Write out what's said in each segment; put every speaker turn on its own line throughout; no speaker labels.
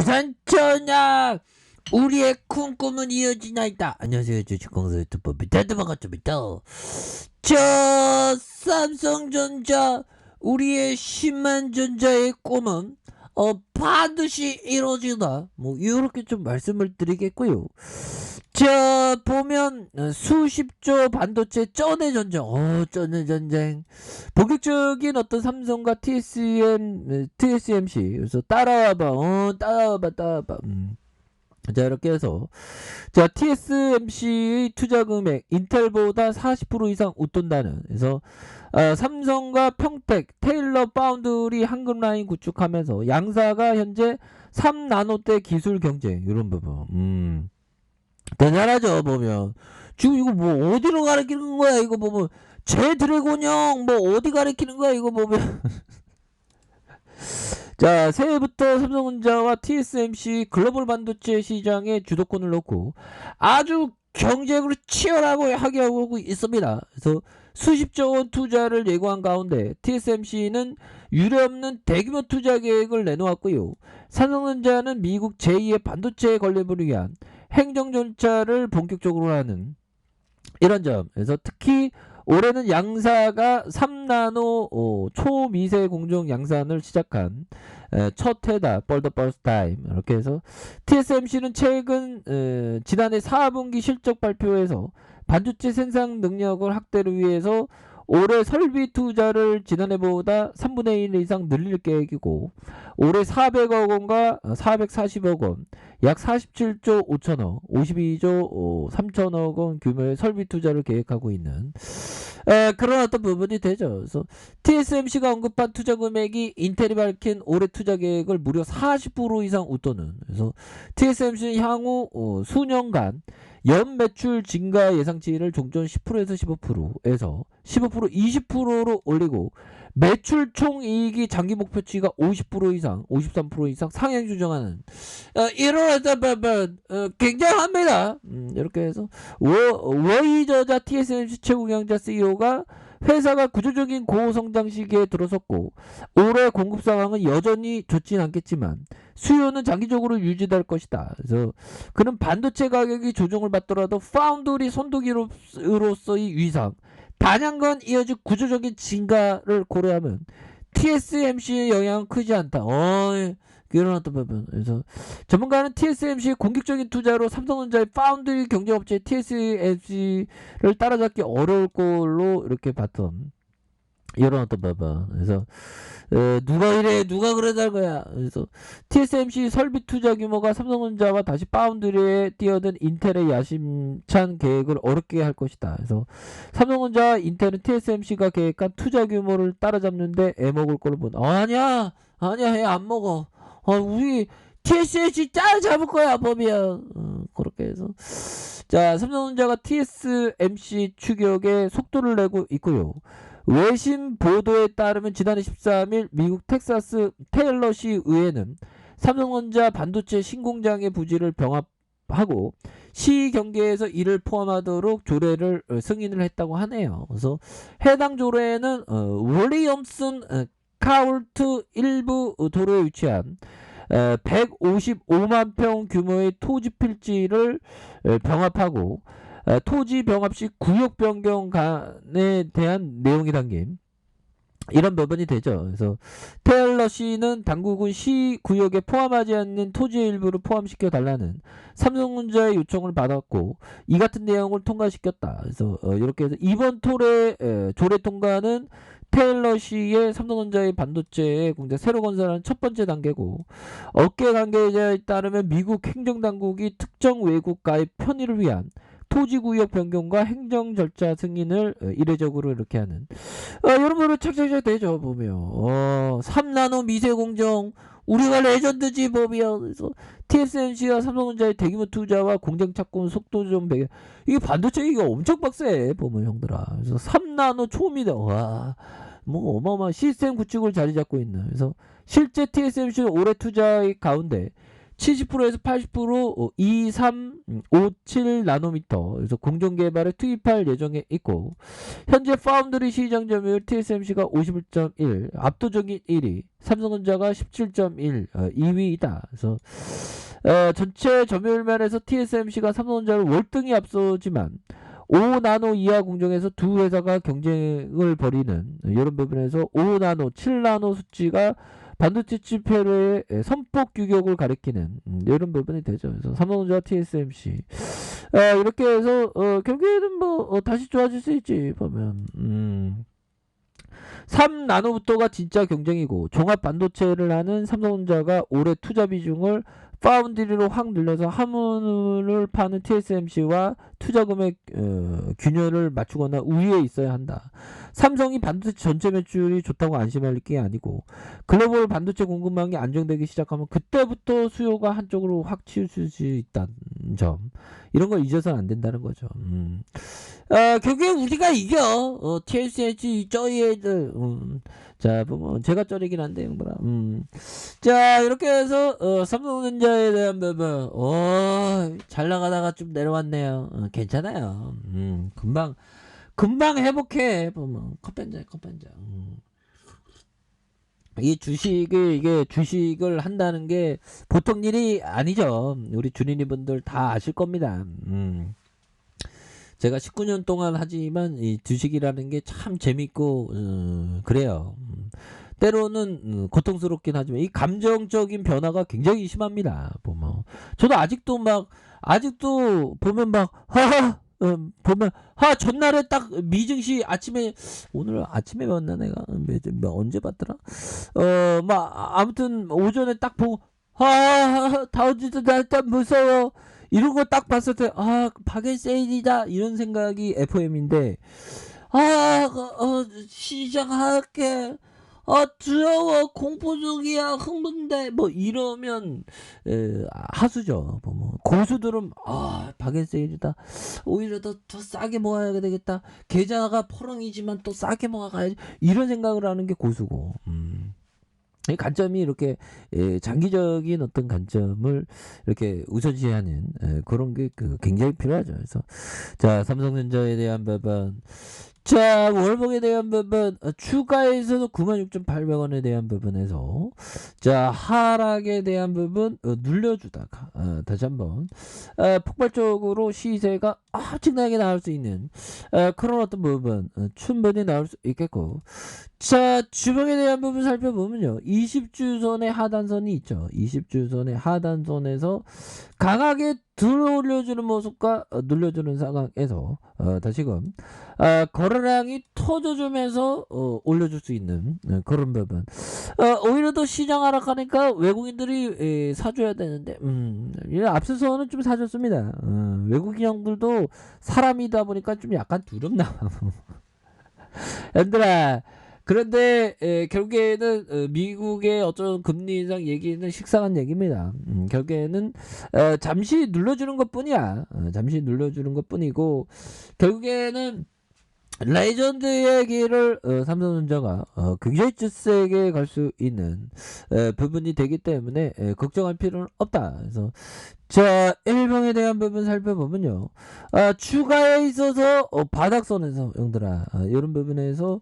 대산전야 우리의 큰 꿈은 이어지나이다. 안녕하세요, 주식공사 유튜버 밑에도 반갑습니다. 저 삼성전자 우리의 10만 전자의 꿈은 반드시 이루어지다. 뭐 이렇게 좀 말씀을 드리겠고요. 자, 보면 수십조 반도체 쩐의 전쟁, 쩐의 전쟁, 본격적인 어떤 삼성과 TSMC, 그래서 따라와봐. 자, 이렇게 해서 자, TSMC의 투자 금액 인텔보다 40% 이상 웃돈다는, 그래서 삼성과 평택, 테일러 파운드리 한금 라인 구축하면서 양사가 현재 3나노대 기술 경쟁, 이런 부분. 대단하죠. 보면 지금 이거 뭐 어디로 가리키는 거야, 이거 보면. 제 드래곤형 뭐 어디 가리키는 거야, 이거 보면. 자, 새해부터 삼성전자와 TSMC 글로벌 반도체 시장의 주도권을 놓고 아주 경쟁으로 치열하게 하게 하고 있습니다. 그래서 수십조 원 투자를 예고한 가운데 TSMC는 유례없는 대규모 투자 계획을 내놓았고요. 삼성전자는 미국 제2의 반도체 건립을 위한 행정 절차를 본격적으로 하는 이런 점에서 특히 올해는 양사가 3나노 초미세 공정 양산을 시작한 첫 해다. For the first time. 이렇게 해서 TSMC는 최근 지난해 4분기 실적 발표에서 반도체 생산 능력을 확대를 위해서 올해 설비 투자를 지난해보다 3분의 1 이상 늘릴 계획이고, 올해 400억 원과 440억 원, 약 47조 5천억, 52조 3천억 원 규모의 설비 투자를 계획하고 있는 그런 어떤 부분이 되죠. 그래서 TSMC가 언급한 투자 금액이 인텔이 밝힌 올해 투자 계획을 무려 40% 이상 웃도는, 그래서 TSMC는 향후 수년간 연 매출 증가 예상치를 종전 10%에서 15%에서 15% 20%로 올리고, 매출 총이익이 장기 목표치가 50% 이상 53% 이상 상향 조정하는 이런 굉장합니다. 이렇게 해서 워이저자 TSMC 최고 경영자 CEO가 회사가 구조적인 고성장 시기에 들어섰고 올해 공급 상황은 여전히 좋진 않겠지만 수요는 장기적으로 유지될 것이다. 그래서 그는 반도체 가격이 조정을 받더라도 파운드리 선두기로서의 위상, 단연간 이어질 구조적인 증가를 고려하면 TSMC의 영향은 크지 않다. 이런 어떤 부분. 그래서 전문가는 TSMC의 공격적인 투자로 삼성전자의 파운드리 경쟁업체 TSMC를 따라잡기 어려울 걸로 이렇게 봤던 이런 어떤 부분. 그래서 누가 이래, 누가 그러다 거야. 그래서 TSMC 설비 투자 규모가 삼성전자와 다시 파운드리에 뛰어든 인텔의 야심찬 계획을 어렵게 할 것이다. 그래서 삼성전자와 인텔은 TSMC가 계획한 투자 규모를 따라잡는데 애먹을 걸로 본다. 아니야, 애 안 먹어. 우리 TSMC 따라잡을 거야, 보면. 그렇게 해서 자, 삼성전자가 TSMC 추격에 속도를 내고 있고요. 외신 보도에 따르면 지난해 13일 미국 텍사스 테일러시 의회는 삼성전자 반도체 신공장의 부지를 병합하고 시 경계에서 이를 포함하도록 조례를 승인을 했다고 하네요. 그래서 해당 조례는 윌리엄슨 카울트 일부 도로에 위치한 155만 평 규모의 토지 필지를 병합하고 토지 병합 시 구역 변경간에 대한 내용이 담긴 이런 부분이 되죠. 그래서 테일러시는 당국은 시 구역에 포함하지 않는 토지의 일부를 포함시켜 달라는 삼성전자의 요청을 받았고 이 같은 내용을 통과시켰다. 그래서 이렇게 해서 이번 조례 통과는 테일러시의 삼성전자의 반도체 공장 새로 건설하는 첫 번째 단계고, 업계 관계자에 따르면 미국 행정당국이 특정 외국과의 편의를 위한 토지구역 변경과 행정 절차 승인을 이례적으로 이렇게 하는 이런 부분으로 착착착 되죠. 보면 3나노 미세 공정 우리가 레전드지 보면. 그래서 TSMC와 삼성전자의 대규모 투자와 공장 착공 속도 좀 배경, 이게 반도체 이게 엄청 빡세 보면 형들아. 그래서 3나노 초미다. 와, 뭐 어마어마한 시스템 구축을 자리 잡고 있는. 그래서 실제 TSMC는 올해 투자의 가운데 70%에서 80% 2357 나노미터 그래서 공정 개발에 투입할 예정에 있고 현재 파운드리 시장 점유율 TSMC가 51.1 압도적인 1위, 삼성전자가 17.1 2위이다. 그래서 전체 점유율 면에서 TSMC가 삼성전자를 월등히 앞서지만 5나노 이하 공정에서 두 회사가 경쟁을 벌이는 이런 부분에서 5나노, 7나노 수치가 반도체 칩 회로의 선폭 규격을 가리키는 이런 부분이 되죠. 그래서 삼성전자, TSMC 이렇게 해서 결국에는 뭐 다시 좋아질 수 있지 보면 3나노부터가 진짜 경쟁이고 종합 반도체를 하는 삼성전자가 올해 투자 비중을 파운드리로 확 늘려서 한문을 파는 TSMC와 투자 금액 균열을 맞추거나 우위에 있어야 한다. 삼성이 반도체 전체 매출이 좋다고 안심할 게 아니고 글로벌 반도체 공급망이 안정되기 시작하면 그때부터 수요가 한쪽으로 확 치우칠 수 있다는 점 이런 걸 잊어서는 안 된다는 거죠. 결국에 우리가 이겨 TSMC 저희 애들 자, 뭐 제가 쩌리긴 한데 형들아. 자, 이렇게 해서 삼성전자에 대한 부분 잘 나가다가 좀 내려왔네요. 괜찮아요. 금방 회복해. 보면 컵반장. 이게 주식을 한다는 게 보통 일이 아니죠. 우리 주린이 분들 다 아실 겁니다. 제가 19년 동안 하지만 이 주식이라는 게 참 재밌고 그래요. 때로는 고통스럽긴 하지만 이 감정적인 변화가 굉장히 심합니다. 보면 저도 아직도 보면 막 보면 전날에 딱 미증시 아침에 오늘 아침에 봤나 내가 언제 봤더라? 막 아무튼 오전에 딱 보고 다우지도 날짜 무서워. 이런 거 딱 봤을 때, 박앤 세일이다. 이런 생각이 FOM인데, 시작할게. 두려워. 공포적이야. 흥분돼. 뭐, 이러면, 하수죠. 뭐, 고수들은, 박앤 세일이다. 오히려 더 싸게 모아야 되겠다. 계좌가 퍼렁이지만 또 싸게 모아가야지. 이런 생각을 하는 게 고수고, 이 관점이 이렇게 장기적인 어떤 관점을 이렇게 우선시하는 그런 게 굉장히 필요하죠. 그래서 자 삼성전자에 대한 부분, 자 월봉에 대한 부분 추가해서도 96,800원에 대한 부분에서 자 하락에 대한 부분 눌려주다가 다시 한번 폭발적으로 시세가 엄청나게 나올 수 있는 그런 어떤 부분 충분히 나올 수 있겠고 자 주봉에 대한 부분 살펴보면요 20주선의 하단선이 있죠. 20주선의 하단선에서 강하게 들어올려주는 모습과 눌려주는 상황에서 다시금 거래량이 터져주면서 올려줄 수 있는 그런 부분 오히려 더 시장 하락하니까 외국인들이 사줘야 되는데 앞서서는 좀 사줬습니다. 외국인 형들도 사람이다 보니까 좀 약간 두렵나 얘들아 그런데 결국에는 미국의 어떤 금리 인상 얘기는 식상한 얘기입니다. 결국에는 잠시 눌러주는 것뿐이야. 잠시 눌러주는 것뿐이고 결국에는 레전드의 길을 삼성전자가 굉장히 세게 갈 수 있는 부분이 되기 때문에 걱정할 필요는 없다. 그래서 자 1봉에 대한 부분 살펴보면요 추가에 있어서 바닥선에서 형들아 이런 부분에서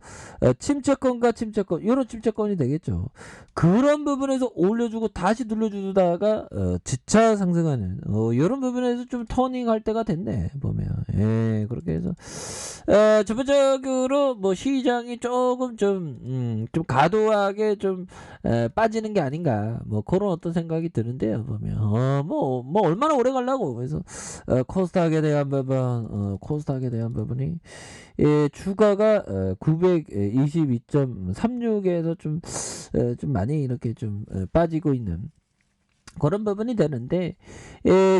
침체권과 침체권 이런 침체권이 되겠죠. 그런 부분에서 올려주고 다시 눌러주다가 지차 상승하는 이런 부분에서 좀 터닝할 때가 됐네 보면 그렇게 해서 전반적으로 뭐 시장이 조금 좀 과도하게 좀 빠지는 게 아닌가 뭐 그런 어떤 생각이 드는데요 보면 뭐 얼마나 오래 가려고 그래서 코스닥에 대한 부분이 주가가 922.36에서 좀 많이 이렇게 좀 빠지고 있는 그런 부분이 되는데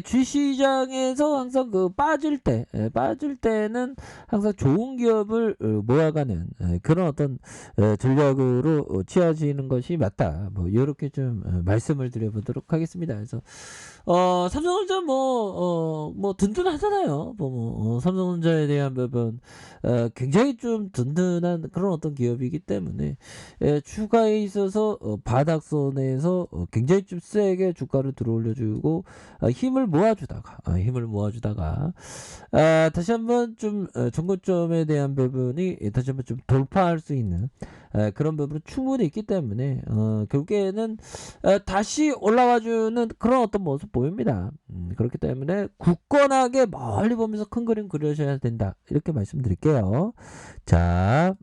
주시장에서 항상 빠질 때는 항상 좋은 기업을 모아가는 그런 어떤 전략으로 취하시는 것이 맞다. 뭐 이렇게 좀 말씀을 드려보도록 하겠습니다. 그래서 삼성전자 뭐 든든하잖아요. 삼성전자에 대한 부분 굉장히 좀 든든한 그런 어떤 기업이기 때문에 추가에 있어서 바닥선에서 굉장히 좀 세게 주가를 들어올려주고 힘을 모아주다가 다시 한번 좀 전고점에 대한 부분이 다시 한번 좀 돌파할 수 있는 그런 부분은 충분히 있기 때문에 결국에는 다시 올라와주는 그런 어떤 모습 보입니다. 그렇기 때문에 굳건하게 멀리 보면서 큰 그림 그려셔야 된다. 이렇게 말씀드릴게요. 자,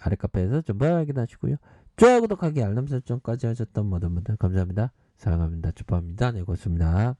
아래 카페에서 전부 확인하시고요. 좋아요, 구독하기, 알람 설정까지 하셨던 모든 분들 감사합니다. 사랑합니다. 축복합니다. 네, 고맙습니다.